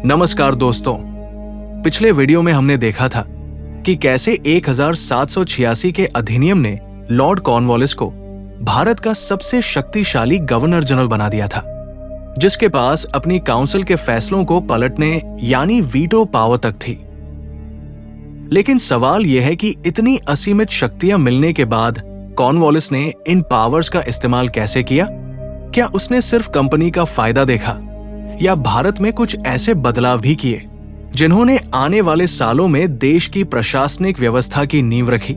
नमस्कार दोस्तों, पिछले वीडियो में हमने देखा था कि कैसे 1786 के अधिनियम ने लॉर्ड कॉर्नवालिस को भारत का सबसे शक्तिशाली गवर्नर जनरल बना दिया था, जिसके पास अपनी काउंसिल के फैसलों को पलटने यानी वीटो पावर तक थी। लेकिन सवाल यह है कि इतनी असीमित शक्तियां मिलने के बाद कॉर्नवालिस ने इन पावर्स का इस्तेमाल कैसे किया? क्या उसने सिर्फ कंपनी का फायदा देखा या भारत में कुछ ऐसे बदलाव भी किए जिन्होंने आने वाले सालों में देश की प्रशासनिक व्यवस्था की नींव रखी?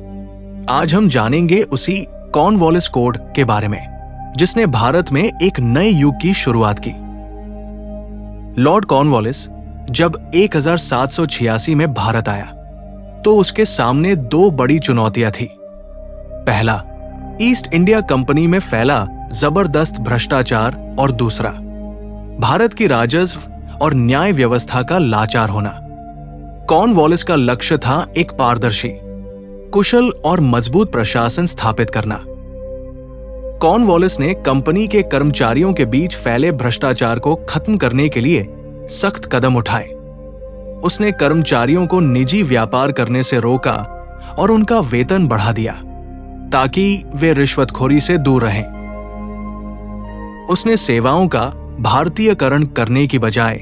आज हम जानेंगे उसी कॉर्नवालिस कोड के बारे में, जिसने भारत में एक नए युग की शुरुआत की। लॉर्ड कॉर्नवालिस जब 1786 में भारत आया तो उसके सामने दो बड़ी चुनौतियां थी। पहला, ईस्ट इंडिया कंपनी में फैला जबरदस्त भ्रष्टाचार, और दूसरा, भारत की राजस्व और न्याय व्यवस्था का लाचार होना। कॉर्नवालिस का लक्ष्य था एक पारदर्शी, कुशल और मजबूत प्रशासन स्थापित करना। कॉर्नवालिस ने कंपनी के कर्मचारियों के बीच फैले भ्रष्टाचार को खत्म करने के लिए सख्त कदम उठाए। उसने कर्मचारियों को निजी व्यापार करने से रोका और उनका वेतन बढ़ा दिया ताकि वे रिश्वतखोरी से दूर रहें। उसने सेवाओं का भारतीयकरण करने की बजाय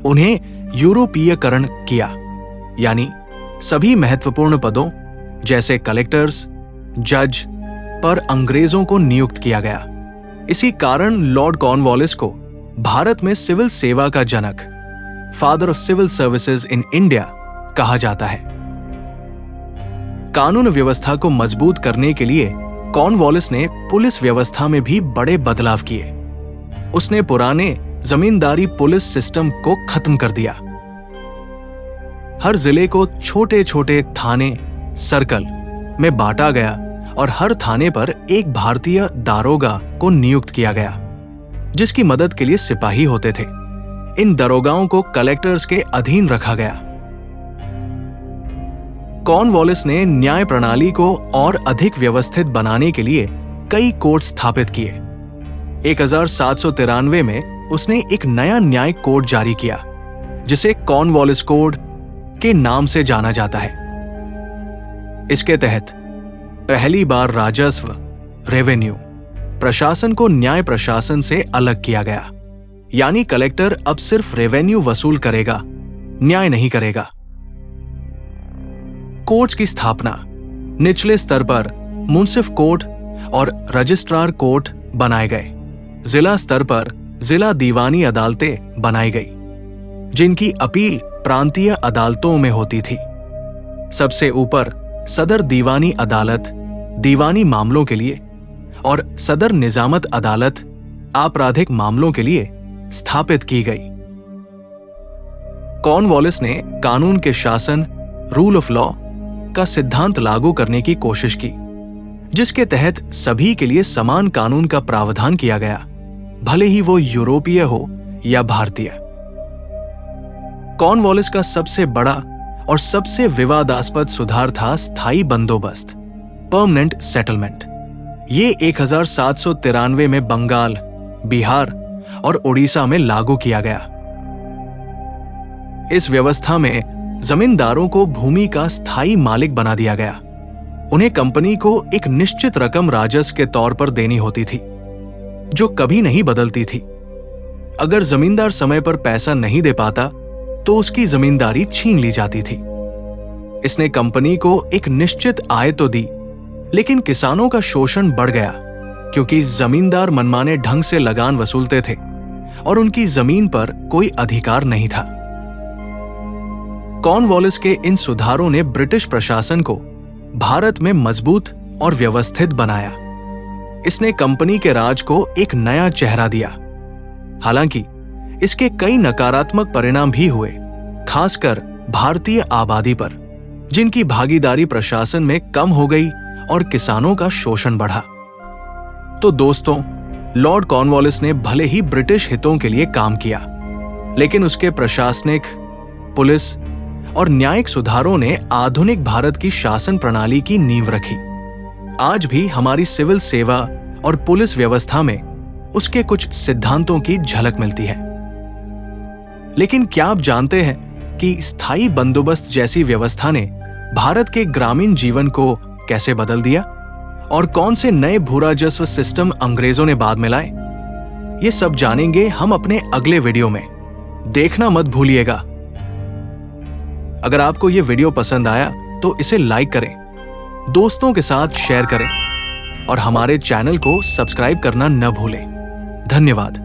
उन्हें यूरोपीयकरण किया, यानी सभी महत्वपूर्ण पदों जैसे कलेक्टर्स, जज पर अंग्रेजों को नियुक्त किया गया। इसी कारण लॉर्ड कॉर्नवालिस को भारत में सिविल सेवा का जनक, father of civil services in India कहा जाता है। कानून व्यवस्था को मजबूत करने के लिए कॉर्नवालिस ने पुलिस व्यवस्था में भी बड़े बदलाव किए। उसने पुराने जमींदारी पुलिस सिस्टम को खत्म कर दिया। हर जिले को छोटे छोटे थाने, सर्कल में बांटा गया और हर थाने पर एक भारतीय दारोगा को नियुक्त किया गया, जिसकी मदद के लिए सिपाही होते थे। इन दरोगाओं को कलेक्टर्स के अधीन रखा गया। कॉर्नवालिस ने न्याय प्रणाली को और अधिक व्यवस्थित बनाने के लिए कई कोर्ट स्थापित किए। 1793 में उसने एक नया न्याय कोड जारी किया, जिसे कॉर्नवालिस कोड के नाम से जाना जाता है। इसके तहत पहली बार राजस्व, रेवेन्यू प्रशासन को न्याय प्रशासन से अलग किया गया, यानी कलेक्टर अब सिर्फ रेवेन्यू वसूल करेगा, न्याय नहीं करेगा। कोर्ट्स की स्थापना, निचले स्तर पर मुंसिफ कोर्ट और रजिस्ट्रार कोर्ट बनाए गए। जिला स्तर पर जिला दीवानी अदालतें बनाई गई, जिनकी अपील प्रांतीय अदालतों में होती थी। सबसे ऊपर सदर दीवानी अदालत दीवानी मामलों के लिए और सदर निजामत अदालत आपराधिक मामलों के लिए स्थापित की गई। कॉर्नवालिस ने कानून के शासन, रूल ऑफ लॉ का सिद्धांत लागू करने की कोशिश की, जिसके तहत सभी के लिए समान कानून का प्रावधान किया गया, भले ही वो यूरोपीय हो या भारतीय। कॉर्नवालिस का सबसे बड़ा और सबसे विवादास्पद सुधार था स्थायी बंदोबस्त, परमानेंट सेटलमेंट। ये 1793 में बंगाल, बिहार और उड़ीसा में लागू किया गया। इस व्यवस्था में जमींदारों को भूमि का स्थायी मालिक बना दिया गया। उन्हें कंपनी को एक निश्चित रकम राजस्व के तौर पर देनी होती थी, जो कभी नहीं बदलती थी। अगर जमींदार समय पर पैसा नहीं दे पाता तो उसकी जमींदारी छीन ली जाती थी। इसने कंपनी को एक निश्चित आय तो दी, लेकिन किसानों का शोषण बढ़ गया, क्योंकि जमींदार मनमाने ढंग से लगान वसूलते थे और उनकी जमीन पर कोई अधिकार नहीं था। कॉर्नवालिस के इन सुधारों ने ब्रिटिश प्रशासन को भारत में मजबूत और व्यवस्थित बनाया। इसने कंपनी के राज को एक नया चेहरा दिया। हालांकि इसके कई नकारात्मक परिणाम भी हुए, खासकर भारतीय आबादी पर, जिनकी भागीदारी प्रशासन में कम हो गई और किसानों का शोषण बढ़ा। तो दोस्तों, लॉर्ड कॉर्नवालिस ने भले ही ब्रिटिश हितों के लिए काम किया, लेकिन उसके प्रशासनिक, पुलिस और न्यायिक सुधारों ने आधुनिक भारत की शासन प्रणाली की नींव रखी। आज भी हमारी सिविल सेवा और पुलिस व्यवस्था में उसके कुछ सिद्धांतों की झलक मिलती है। लेकिन क्या आप जानते हैं कि स्थायी बंदोबस्त जैसी व्यवस्था ने भारत के ग्रामीण जीवन को कैसे बदल दिया और कौन से नए भू राजस्व सिस्टम अंग्रेजों ने बाद में लाए? ये सब जानेंगे हम अपने अगले वीडियो में। देखना मत भूलिएगा। अगर आपको ये वीडियो पसंद आया तो इसे लाइक करें, दोस्तों के साथ शेयर करें और हमारे चैनल को सब्सक्राइब करना न भूलें। धन्यवाद।